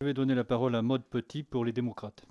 Je vais donner la parole à Maude Petit pour les démocrates.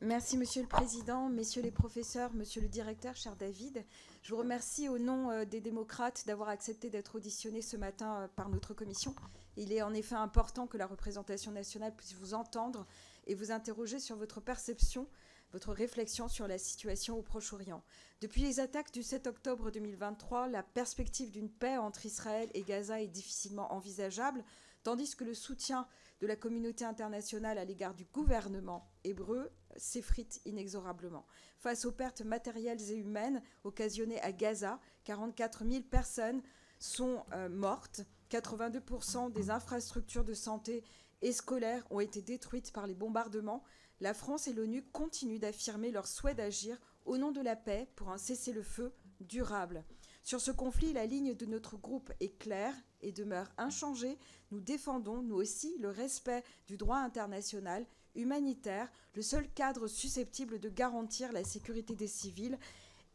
Merci Monsieur le Président, Messieurs les professeurs, Monsieur le Directeur, cher David. Je vous remercie au nom des démocrates d'avoir accepté d'être auditionné ce matin par notre commission. Il est en effet important que la représentation nationale puisse vous entendre et vous interroger sur votre perception, votre réflexion sur la situation au Proche-Orient. Depuis les attaques du 7 octobre 2023, la perspective d'une paix entre Israël et Gaza est difficilement envisageable, tandis que le soutien de la communauté internationale à l'égard du gouvernement hébreu s'effrite inexorablement. Face aux pertes matérielles et humaines occasionnées à Gaza, 44 000 personnes sont mortes, 82% des infrastructures de santé et scolaires ont été détruites par les bombardements. La France et l'ONU continuent d'affirmer leur souhait d'agir au nom de la paix pour un cessez-le-feu durable. Sur ce conflit, la ligne de notre groupe est claire et demeure inchangée. Nous défendons, nous aussi, le respect du droit international humanitaire, le seul cadre susceptible de garantir la sécurité des civils,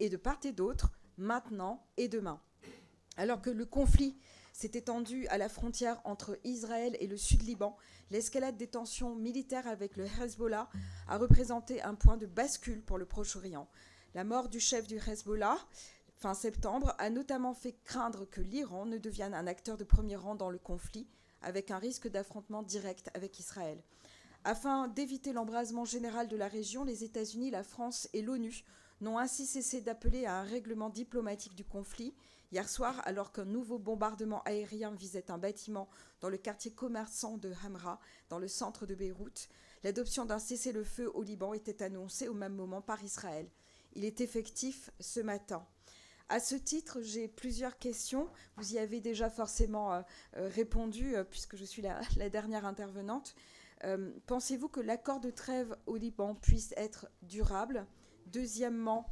et de part et d'autre, maintenant et demain. Alors que le conflit s'est étendu à la frontière entre Israël et le Sud-Liban, l'escalade des tensions militaires avec le Hezbollah a représenté un point de bascule pour le Proche-Orient. La mort du chef du Hezbollah, fin septembre, a notamment fait craindre que l'Iran ne devienne un acteur de premier rang dans le conflit, avec un risque d'affrontement direct avec Israël. Afin d'éviter l'embrasement général de la région, les États-Unis, la France et l'ONU n'ont ainsi cessé d'appeler à un règlement diplomatique du conflit. Hier soir, alors qu'un nouveau bombardement aérien visait un bâtiment dans le quartier commerçant de Hamra, dans le centre de Beyrouth, l'adoption d'un cessez-le-feu au Liban était annoncée au même moment par Israël. Il est effectif ce matin. À ce titre, j'ai plusieurs questions. Vous y avez déjà forcément répondu, puisque je suis la dernière intervenante. Pensez-vous que l'accord de trêve au Liban puisse être durable? Deuxièmement,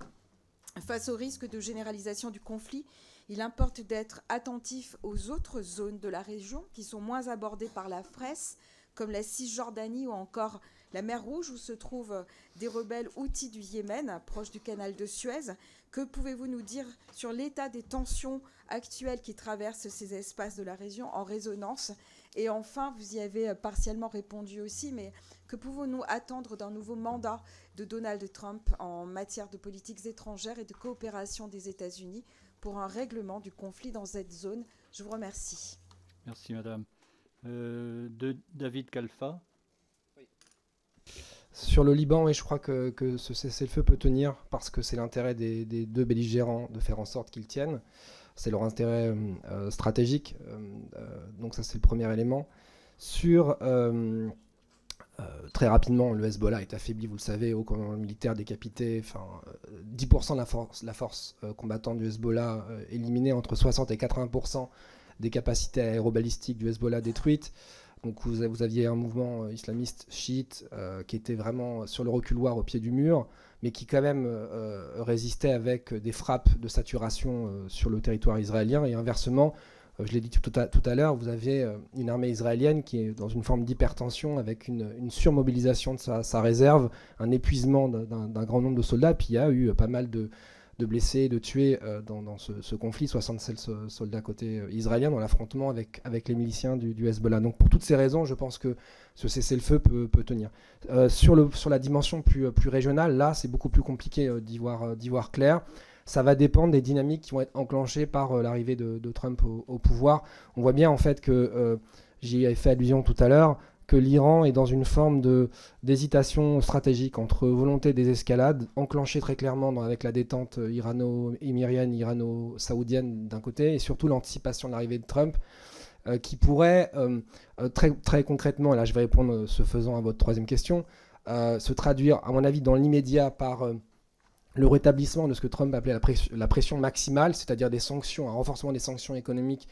face au risque de généralisation du conflit, il importe d'être attentif aux autres zones de la région qui sont moins abordées par la presse, comme la Cisjordanie ou encore la mer Rouge, où se trouvent des rebelles houthis du Yémen, proche du canal de Suez. Que pouvez-vous nous dire sur l'état des tensions actuelles qui traversent ces espaces de la région en résonance? Et enfin, vous y avez partiellement répondu aussi, mais que pouvons-nous attendre d'un nouveau mandat de Donald Trump en matière de politiques étrangères et de coopération des États-Unis pour un règlement du conflit dans cette zone? Je vous remercie. Merci, madame. David Kalfa. Oui. Sur le Liban, oui, je crois que ce cessez-le-feu peut tenir parce que c'est l'intérêt des deux belligérants de faire en sorte qu'ils tiennent. C'est leur intérêt stratégique. Donc ça, c'est le premier élément. Sur... très rapidement, le Hezbollah est affaibli, vous le savez, au commandement militaire décapité, 10% de la force combattante du Hezbollah éliminée, entre 60 et 80% des capacités aérobalistiques du Hezbollah détruites. Donc vous aviez un mouvement islamiste chiite qui était vraiment sur le reculoir au pied du mur, mais qui quand même résistait avec des frappes de saturation sur le territoire israélien, et inversement, je l'ai dit tout à l'heure, vous avez une armée israélienne qui est dans une forme d'hypertension avec une surmobilisation de sa réserve, un épuisement d'un grand nombre de soldats. Puis il y a eu pas mal de blessés, de tués dans ce conflit, 67 soldats côté israélien dans l'affrontement avec les miliciens du Hezbollah. Donc pour toutes ces raisons, je pense que ce cessez-le-feu peut tenir. Sur la dimension plus régionale, là c'est beaucoup plus compliqué d'y voir clair. Ça va dépendre des dynamiques qui vont être enclenchées par l'arrivée de Trump au pouvoir. On voit bien en fait que, j'y avais fait allusion tout à l'heure, que l'Iran est dans une forme d'hésitation stratégique entre volonté des escalades, enclenchée très clairement avec la détente irano-émirienne, irano-saoudienne d'un côté, et surtout l'anticipation de l'arrivée de Trump, qui pourrait très, très concrètement, et là je vais répondre ce faisant à votre troisième question, se traduire à mon avis dans l'immédiat par... le rétablissement de ce que Trump appelait la pression maximale, c'est-à-dire des sanctions, un renforcement des sanctions économiques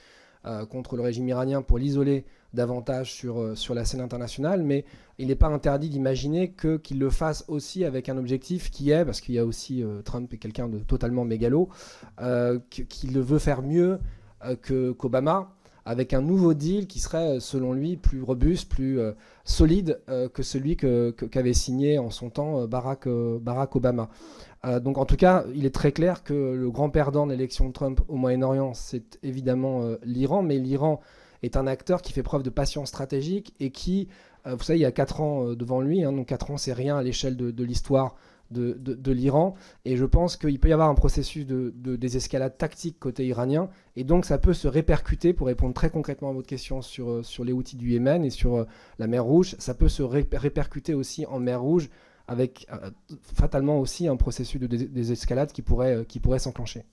contre le régime iranien pour l'isoler davantage sur la scène internationale, mais il n'est pas interdit d'imaginer qu'il le fasse aussi avec un objectif qui est, parce qu'il y a aussi Trump est quelqu'un de totalement mégalo, qu'il veut faire mieux qu'Obama, avec un nouveau deal qui serait, selon lui, plus robuste, plus solide que celui qu'avait signé en son temps Barack Obama. Donc en tout cas, il est très clair que le grand perdant de l'élection de Trump au Moyen-Orient, c'est évidemment l'Iran, mais l'Iran est un acteur qui fait preuve de patience stratégique et qui, vous savez, il y a 4 ans devant lui, donc 4 ans, c'est rien à l'échelle de l'histoire de l'Iran. Et je pense qu'il peut y avoir un processus de désescalade tactique côté iranien. Et donc, ça peut se répercuter, pour répondre très concrètement à votre question sur les Houthis du Yémen et sur la mer Rouge, ça peut se répercuter aussi en mer Rouge avec fatalement aussi un processus de désescalade qui pourrait s'enclencher.